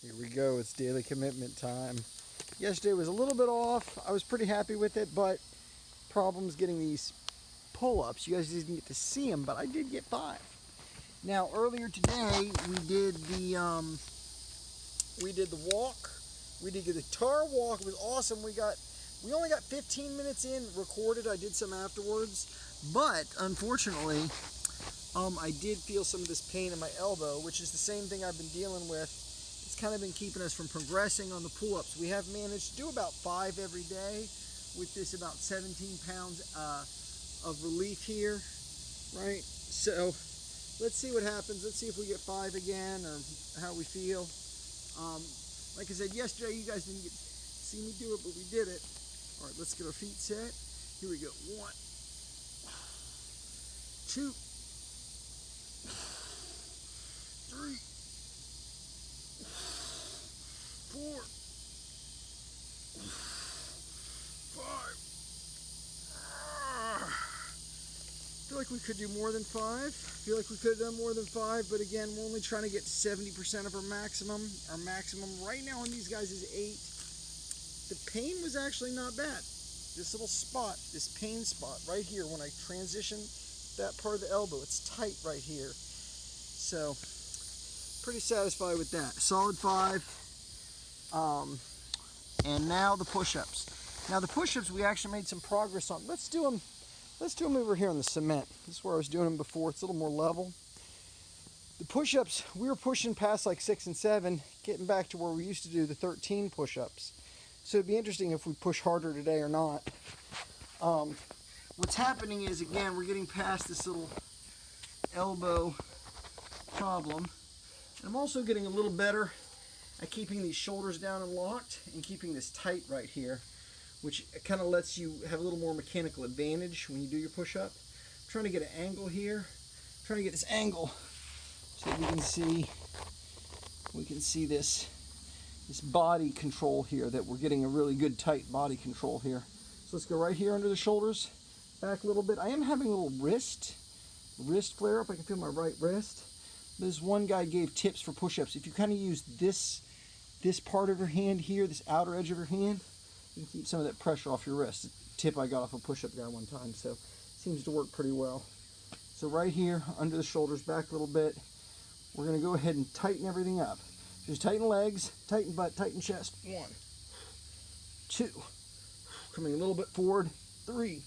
Here we go, it's daily commitment time. Yesterday was a little bit off. I was pretty happy with it, but problems getting these pull-ups. You guys didn't get to see them, but I did get 5. Now, earlier today, we did the walk. We did the guitar walk. It was awesome. We only got 15 minutes in recorded. I did some afterwards, but unfortunately, I did feel some of this pain in my elbow, which is the same thing I've been dealing with. It's kind of been keeping us from progressing on the pull-ups. We have managed to do about 5 every day with this about 17 pounds of relief here, right? So let's see what happens. Let's see if we get 5 again or how we feel. Like I said yesterday, you guys didn't see me do it, but we did it. All right, let's get our feet set. Here we go. 1, 2, 3, 4, 5. I feel like we could do more than 5. I feel like we could have done more than 5, but again, we're only trying to get to 70% of our maximum. Our maximum right now on these guys is 8. The pain was actually not bad. This little spot, this pain spot right here, when I transition that part of the elbow, it's tight right here. So, pretty satisfied with that. Solid 5. And now the push-ups. Now the push-ups we actually made some progress on. Let's do them over here on the cement. This is where I was doing them before. It's a little more level. The push-ups, we were pushing past like 6 and 7, getting back to where we used to do the 13 push-ups. So it'd be interesting if we push harder today or not. What's happening is, again, we're getting past this little elbow problem. And I'm also getting a little better at keeping these shoulders down and locked and keeping this tight right here, which kind of lets you have a little more mechanical advantage when you do your push-up. I'm trying to get an angle here. I'm trying to get this angle so that we can see this body control here, that we're getting a really good tight body control here. So let's go right here under the shoulders, back a little bit. I am having a little wrist flare up. I can feel my right wrist. This one guy gave tips for push-ups. If you kind of use this part of your hand here, this outer edge of your hand, you can keep some of that pressure off your wrist. A tip I got off a push-up guy one time, so it seems to work pretty well. So right here, under the shoulders, back a little bit, we're going to go ahead and tighten everything up. Just tighten legs, tighten butt, tighten chest. 1, 2, coming a little bit forward. 3,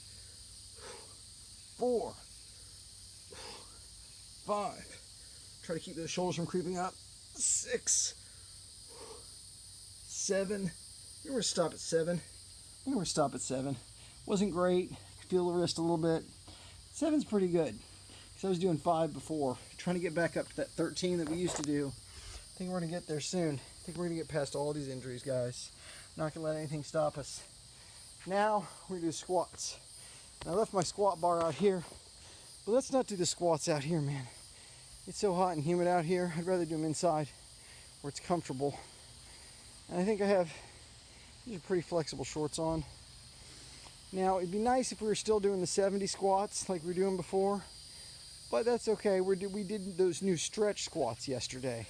4, 5. Try to keep those shoulders from creeping up. 6, 7. I'm going to stop at 7. Wasn't great. Feel the wrist a little bit. 7's pretty good, because I was doing 5 before. Trying to get back up to that 13 that we used to do. I think we're going to get there soon. I think we're going to get past all these injuries, guys. Not going to let anything stop us. Now, we're going to do squats. And I left my squat bar out here, but let's not do the squats out here, man. It's so hot and humid out here. I'd rather do them inside where it's comfortable. And I think I have, these are pretty flexible shorts on. Now, it'd be nice if we were still doing the 70 squats like we were doing before, but that's okay. We did those new stretch squats yesterday,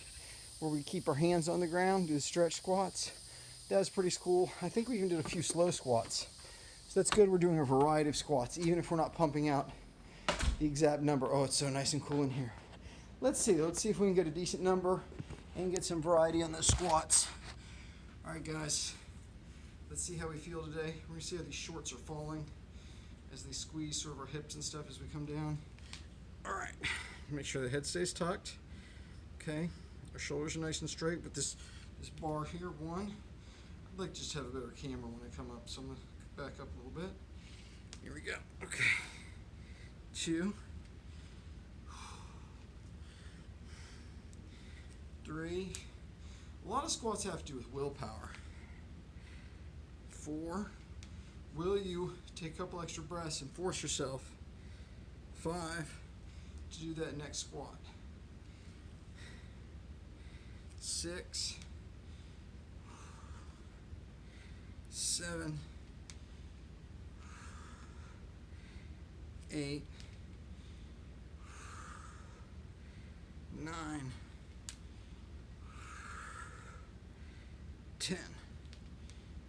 where we keep our hands on the ground, do the stretch squats. That was pretty cool. I think we even did a few slow squats. So that's good. We're doing a variety of squats, even if we're not pumping out the exact number. Oh, it's so nice and cool in here. Let's see if we can get a decent number and get some variety on those squats. All right, guys, let's see how we feel today. We're gonna see how these shorts are falling as they squeeze sort of our hips and stuff as we come down. All right, make sure the head stays tucked. Okay, our shoulders are nice and straight with this bar here. 1, I'd like to just have a better camera when I come up, so I'm gonna back up a little bit. Here we go. Okay, 2, 3. A lot of squats have to do with willpower. 4. Will you take a couple extra breaths and force yourself? 5. To do that next squat. 6, 7, 8, 9, 10.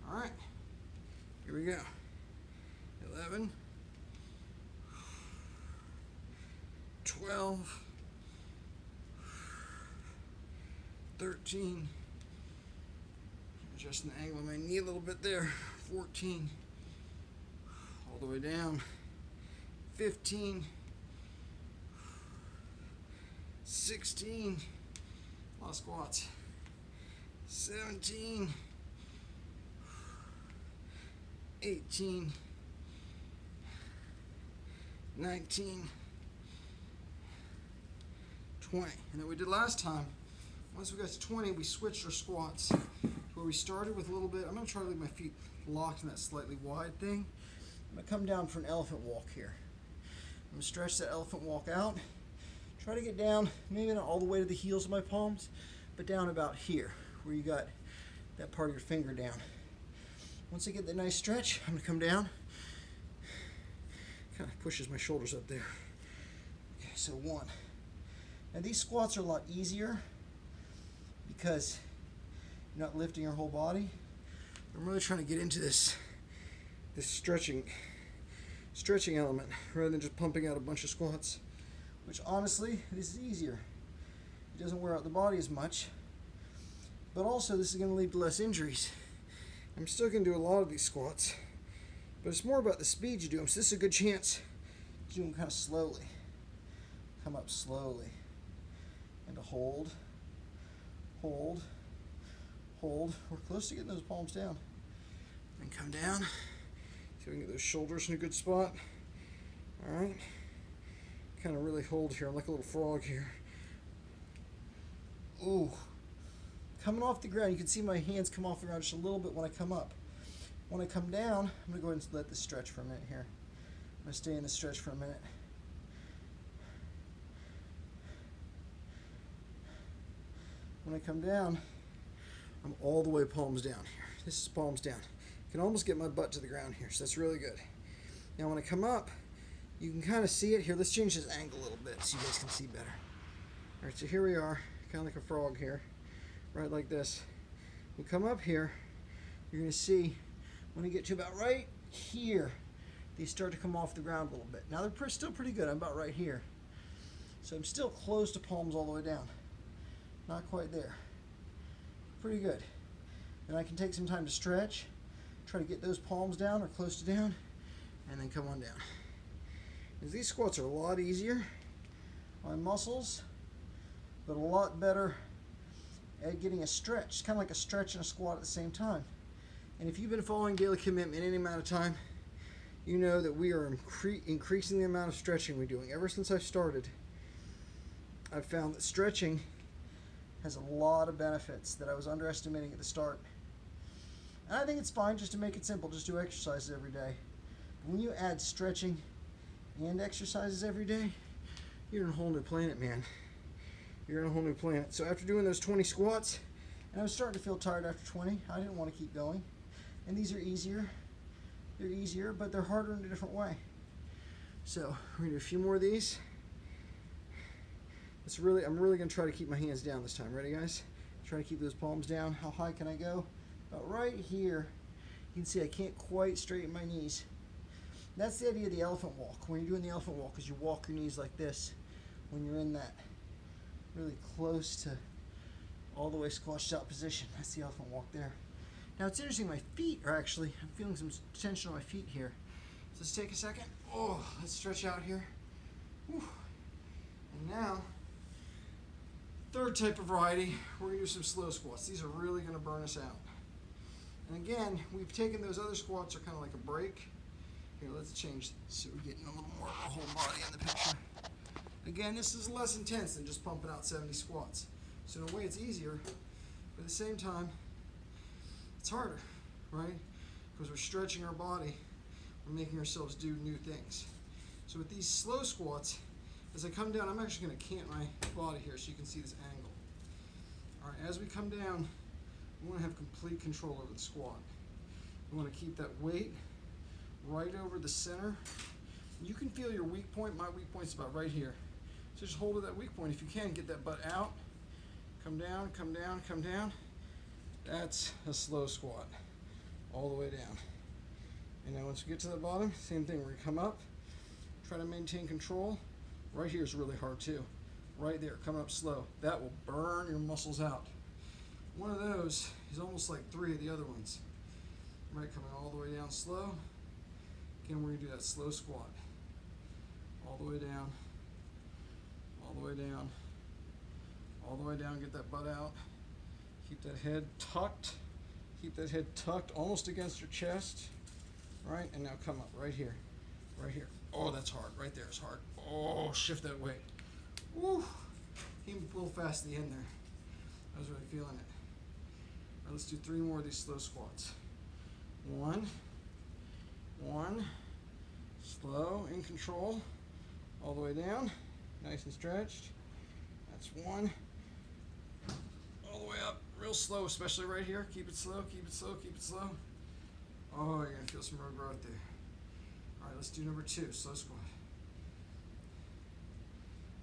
All right, here we go. 11, 12, 13, adjusting the angle of my knee a little bit there, 14, all the way down, 15, 16, a lot of squats, 17, 18, 19, 20. And then we did last time, once we got to 20, we switched our squats to where we started with a little bit. I'm going to try to leave my feet locked in that slightly wide thing. I'm going to come down for an elephant walk here. I'm going to stretch that elephant walk out. Try to get down, maybe not all the way to the heels of my palms, but down about here, where you got that part of your finger down. Once I get that nice stretch, I'm going to come down. Kind of pushes my shoulders up there. Okay, so 1. Now these squats are a lot easier because you're not lifting your whole body. I'm really trying to get into this stretching element rather than just pumping out a bunch of squats, which honestly, this is easier. It doesn't wear out the body as much, but also this is going to lead to less injuries. I'm still going to do a lot of these squats, but it's more about the speed you do them. So this is a good chance to do them kind of slowly. Come up slowly. And to hold, hold, hold. We're close to getting those palms down. And come down. See if we can get those shoulders in a good spot. Alright. Kind of really hold here. I'm like a little frog here. Ooh. Coming off the ground, you can see my hands come off the ground just a little bit when I come up. When I come down, I'm going to go ahead and let this stretch for a minute here. I'm going to stay in the stretch for a minute. When I come down, I'm all the way palms down here. This is palms down. I can almost get my butt to the ground here, so that's really good. Now when I come up, you can kind of see it here. Let's change this angle a little bit so you guys can see better. All right, so here we are, kind of like a frog here, right like this. We come up here, you're going to see when you get to about right here, they start to come off the ground a little bit. Now they're still pretty good. I'm about right here. So I'm still close to palms all the way down. Not quite there. Pretty good. And I can take some time to stretch, try to get those palms down or close to down, and then come on down. Because these squats are a lot easier on muscles, but a lot better at getting a stretch. It's kind of like a stretch and a squat at the same time. And if you've been following Daily Commitment any amount of time, you know that we are increasing the amount of stretching we're doing. Ever since I started, I've found that stretching has a lot of benefits that I was underestimating at the start. And I think it's fine just to make it simple, just do exercises every day. But when you add stretching and exercises every day, you're in a whole new planet, man. You're in a whole new planet. So after doing those 20 squats, and I was starting to feel tired after 20, I didn't want to keep going. And these are easier. They're easier, but they're harder in a different way. So we're gonna do a few more of these. I'm really gonna try to keep my hands down this time. Ready, guys? Try to keep those palms down. How high can I go? About right here. You can see I can't quite straighten my knees. That's the idea of the elephant walk. When you're doing the elephant walk, is you walk your knees like this when you're in that really close to all the way squashed out position. That's the elephant walk there. Now it's interesting, my feet are actually, I'm feeling some tension on my feet here. So let's take a second. Oh, let's stretch out here. Whew. And now, third type of variety, we're gonna do some slow squats. These are really gonna burn us out. And again, we've taken those other squats are kind of like a break. Here, let's change so we're getting a little more of the whole body in the picture. Again, this is less intense than just pumping out 70 squats. So in a way it's easier, but at the same time, it's harder, right? Because we're stretching our body, we're making ourselves do new things. So with these slow squats, as I come down, I'm actually gonna cant my body here so you can see this angle. All right, as we come down, we wanna have complete control over the squat. We wanna keep that weight right over the center. You can feel your weak point. My weak point's about right here. So just hold at that weak point. If you can, get that butt out. Come down, come down, come down. That's a slow squat, all the way down. And now once we get to the bottom, same thing. We're gonna come up, try to maintain control. Right here is really hard too. Right there, coming up slow. That will burn your muscles out. One of those is almost like 3 of the other ones. Right, coming all the way down slow. Again, we're gonna do that slow squat. All the way down, all the way down, all the way down. Get that butt out. Keep that head tucked. Keep that head tucked almost against your chest. Right, and now come up right here. Right here. Oh, that's hard. Right there is hard. Oh, shift that weight. Woo! Came a little fast at the end there. I was really feeling it. All right, let's do 3 more of these slow squats. 1, slow, in control, all the way down, nice and stretched. That's 1. All the way up, real slow, especially right here. Keep it slow, keep it slow, keep it slow. Oh, you're gonna feel some real growth there. All right, let's do number 2, slow squat.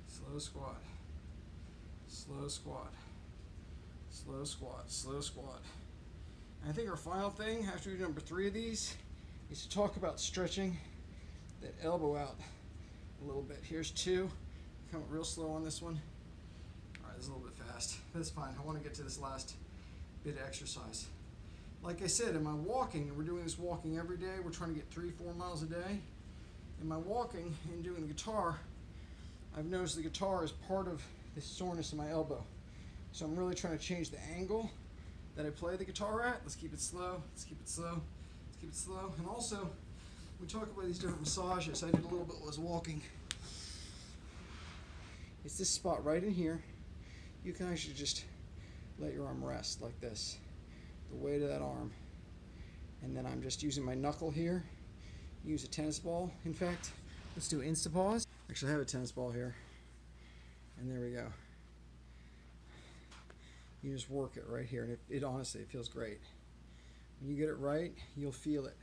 Slow squat, slow squat, slow squat, slow squat. And I think our final thing, after we do number 3 of these, is to talk about stretching that elbow out a little bit. Here's 2. Come up real slow on this one. All right, this is a little bit fast. That's fine. I want to get to this last bit of exercise. Like I said, in my walking, and we're doing this walking every day, we're trying to get 3-4 miles a day. In my walking and doing the guitar, I've noticed the guitar is part of the soreness in my elbow. So I'm really trying to change the angle that I play the guitar at. Let's keep it slow, let's keep it slow, let's keep it slow. And also, we talk about these different massages. I did a little bit while I was walking. It's this spot right in here. You can actually just let your arm rest like this. The weight of that arm. And then I'm just using my knuckle here. Use a tennis ball. In fact, let's do Instapause. Actually, I have a tennis ball here. And there we go. You just work it right here, and it honestly, it feels great. When you get it right, you'll feel it.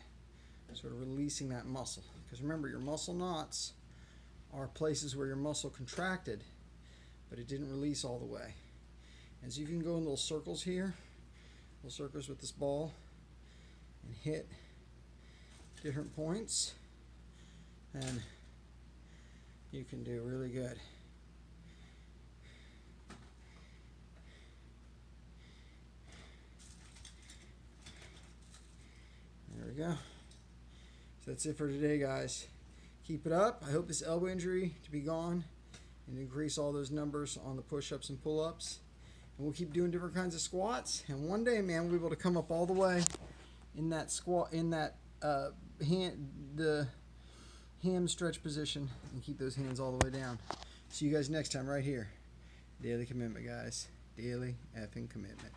Sort of releasing that muscle. Because remember, your muscle knots are places where your muscle contracted, but it didn't release all the way. And so you can go in little circles here, little circles with this ball, and hit different points, and you can do really good. There we go. So that's it for today, guys. Keep it up. I hope this elbow injury to be gone and increase all those numbers on the push-ups and pull-ups. And we'll keep doing different kinds of squats. And one day, man, we'll be able to come up all the way in that squat, in that the ham stretch position, and keep those hands all the way down. See you guys next time right here. Daily commitment, guys. Daily effing commitment.